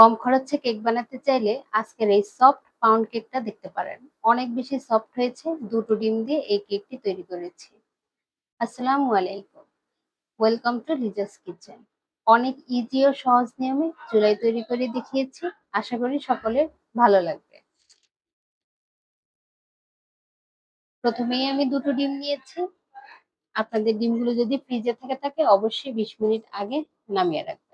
কম খরচে কেক বানাতে চাইলে আজকের এই সফট পাউন্ড কেকটা দেখতে পারেন। অনেক বেশি সফট হয়েছে। ২ টো ডিম দিয়ে এই কেকটি তৈরি করেছি। আসসালামু আলাইকুম। Welcome to Liza's kitchen. অনেক ইজি ও সহজ নিয়মে চুলায় তৈরি করে দেখিয়েছি। আশা করি সকলের ভালো লাগবে। প্রথমেই আমি ২ টো ডিম নিয়েছি। আপনাদের ডিমগুলো যদি ফ্রিজে থাকে অবশ্যই ২০ মিনিট আগে নামিয়ে রাখবেন।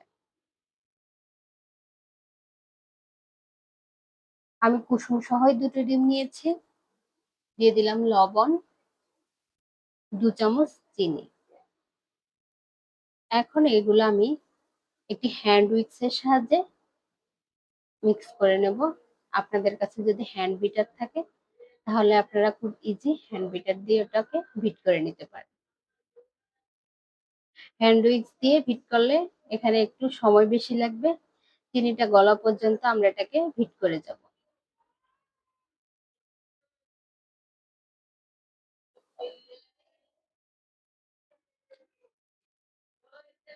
আমি কুসুম সহই ২ টো ডিম নিয়েছি। দিয়ে দিলাম লবণ, ২ চামচ চিনি। এখন এগুলো আমি একটি হ্যান্ড উইক্স এর সাহায্যে মিক্স করে নেব। আপনাদের কাছে যদি হ্যান্ড বিটার থাকে তাহলে আপনারা খুব ইজি হ্যান্ড বিটার দিয়ে ওটাকে বিট করে নিতে পারেন। হ্যান্ড উইক্স দিয়ে বিট করলে এখানে একটু সময় বেশি লাগবে। চিনিটা গলা পর্যন্ত আমরা এটাকে বিট করে যাব।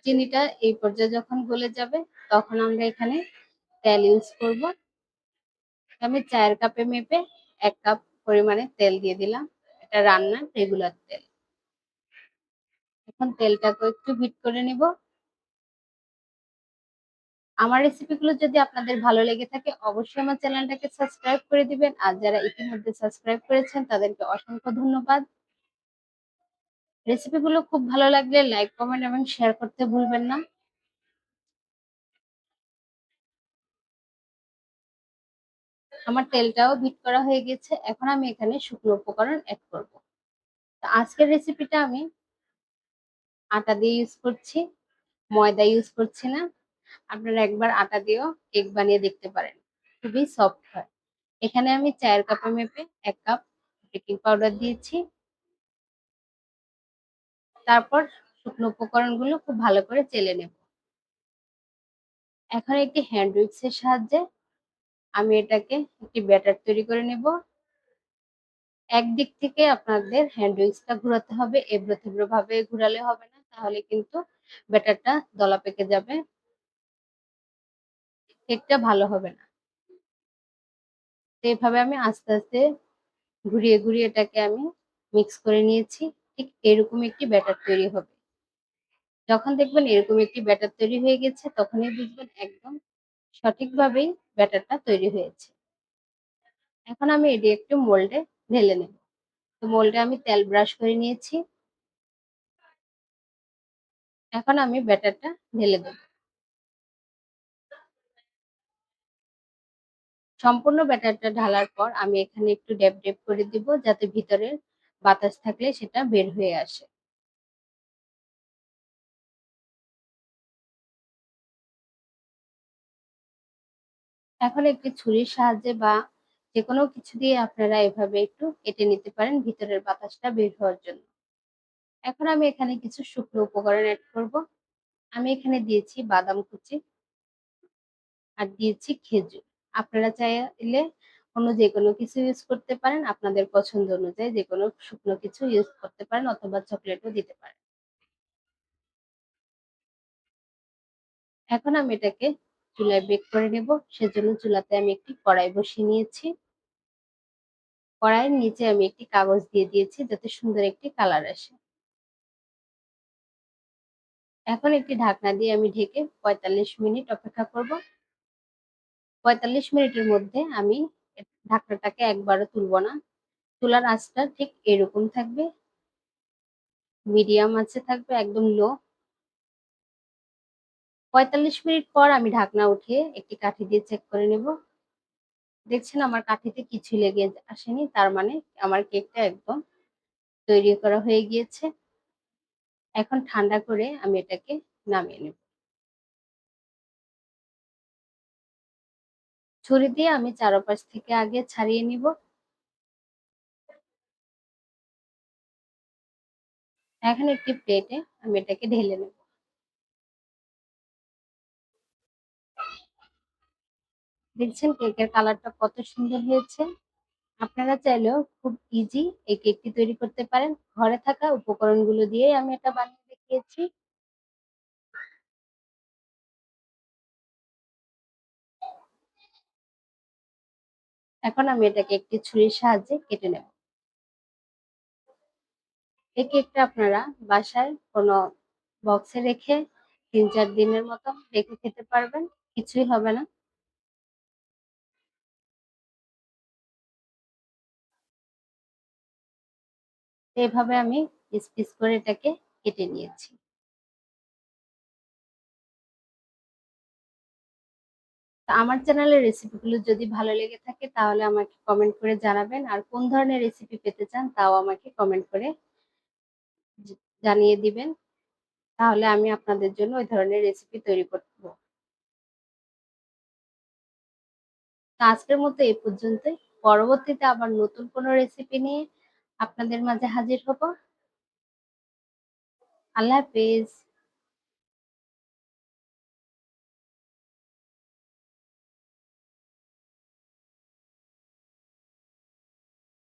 চিনিটা এই পর্যায়ে যখন গলে যাবে তখন আমরা এখানে তেল ইউজ করব। আমি চায়ের কাপে মেপে ১ কাপ পরিমাণে তেল দিয়ে দিলাম। এটা রান্নার রেগুলার তেল। এখন তেলটাকে একটু বিট করে নিব। আমার রেসিপিগুলো যদি আপনাদের ভালো লেগে থাকে অবশ্যই আমার চ্যানেলটাকে সাবস্ক্রাইব করে দিবেন। আর যারা ইতিমধ্যে সাবস্ক্রাইব করেছেন তাদেরকে অসংখ্য ধন্যবাদ। রেসিপিগুলো খুব ভালো লাগলে লাইক, কমেন্ট এবং শেয়ার করতে ভুলবেন না। আমার তেলটাও বিট করা হয়ে গেছে। এখন আমি এখানে শুকনো উপকরণ এড করব। তো আজকের রেসিপিটা আমি আটা দিয়ে ইউজ করছি, ময়দা ইউজ করছি না। আপনারা একবার আটা দিয়েও কেক বানিয়ে দেখতে পারেন। খুবই সফট হয়। এখানে আমি চায়ের কাপে মেপে ১ কাপ বেকিং পাউডার দিয়েছি। তারপর শুকনো উপকরণগুলো খুব ভালো করে চেলে নেব। এখন একটি হ্যান্ড উইক্স এর সাহায্যে আমি এটাকে একটি ব্যাটার তৈরি করে নেব। একদিক থেকে আপনাদের হ্যান্ড উইক্সটা ঘোরাতে হবে, এবড়ো-থেবড়ো ভাবে ঘোরালে হবে না। তাহলে কিন্তু ব্যাটারটা দলা পেকে যাবে। কেকটা ভালো হবে না। তো এভাবে আমি আস্তে ঘুরিয়ে এটাকে আমি মিক্স করে নিয়েছি। ঠিক এরকম একটি ব্যাটার তৈরি হবে। যখন দেখবেন এরকম একটি ব্যাটার তৈরি হয়ে গেছে তখনই বুঝবেন একদম সঠিকভাবেই ব্যাটারটা তৈরি হয়েছে। এখন আমি এটি একটু মোল্ডে ঢেলে নেব। তো মোল্ডে আমি তেল ব্রাশ করে নিয়েছি। এখন আমি ব্যাটারটা ঢেলে দেব। সম্পূর্ণ ব্যাটারটা ঢালার পর আমি এখানে একটু ড্যাব করে দিব যাতে ভিতরের বাতাস থাকলে সেটা বের হয়ে আসে। এখন একটি ছুরির সাহায্যে বা যেকোনো কিছু দিয়ে আপনারা এভাবে একটু কেটে নিতে পারেন ভিতরের বাতাসটা বের হওয়ার জন্য। এখন আমি এখানে কিছু শুকনো উপকরণ এড করব। আমি এখানে দিয়েছি বাদাম কুচি আর দিয়েছি খেজুর। আপনারা চাইলে অন্য যেকোনো কিছু ইউজ করতে পারেন। আপনাদের পছন্দ অনুযায়ী যেকোনো শুকনো কিছু ইউজ করতে পারেন অথবা চকলেটও দিতে পারেন। এখন আমি এটাকে চুলায় বেক করে নেব। সেজন্য চুলাতে আমি একটি কড়াই বসিয়ে নিয়েছি। কড়াইয়ের নিচে আমি একটি কাগজ দিয়ে দিয়েছি যাতে সুন্দর একটি কালার আসে। এখন একটি ঢাকনা দিয়ে আমি ঢেকে ৪৫ মিনিট অপেক্ষা করব। ৪৫ মিনিটের মধ্যে আমি ঢাকনাটাকে একবারও তুলব না। চুলার আঁচটা ঠিক এরকম থাকবে, মিডিয়াম আঁচে থাকবে, একদম লো। ৪৫ মিনিট পর আমি ঢাকনা উঠিয়ে একটি কাঠি দিয়ে চেক করে নেব। দেখছেন আমার কাঠিতে কিছুই লেগে আসেনি। তার মানে আমার কেকটা একদম তৈরি করা হয়ে গিয়েছে। এখন ঠান্ডা করে আমি এটাকে নামিয়ে নেব। ছুরি দিয়ে আমি চারপাশ থেকে আগে ছাড়িয়ে নিব। এখন একটি প্লেটে আমি এটাকে ঢেলে নেব। দেখছেন কেকের কালারটা কত সুন্দর হয়েছে। আপনারা চাইলেও খুব ইজি এই কেকটি তৈরি করতে পারেন। ঘরে থাকা উপকরণগুলো দিয়েই আমি এটা বানিয়ে দেখিয়েছি। এখন আমি এটাকে একটি ছুরির সাহায্যে কেটে নেব। এই কেকটা আপনারা বাসায় কোনো বক্সে রেখে ৩-৪ দিনের মতো রেখে খেতে পারবেন। কিছুই হবে না। এভাবে আমি পিস, পিস করে এটাকে কেটে নিয়েছি। তো আমার চ্যানেলের রেসিপিগুলো যদি ভালো লেগে থাকে তাহলে আমাকে কমেন্ট করে জানাবেন। আর কোন ধরনের রেসিপি পেতে চান তাও আমাকে কমেন্ট করে জ জানিয়ে দিবেন। তাহলে আমি আপনাদের জন্য ওই ধরনের রেসিপি তৈরি করব। তো আজকের মতো এই পর্যন্তই। পরবর্তীতে আবার নতুন কোনো রেসিপি নিয়ে আপনাদের মাঝে হাজির হব। আল্লাহ হাফেজ।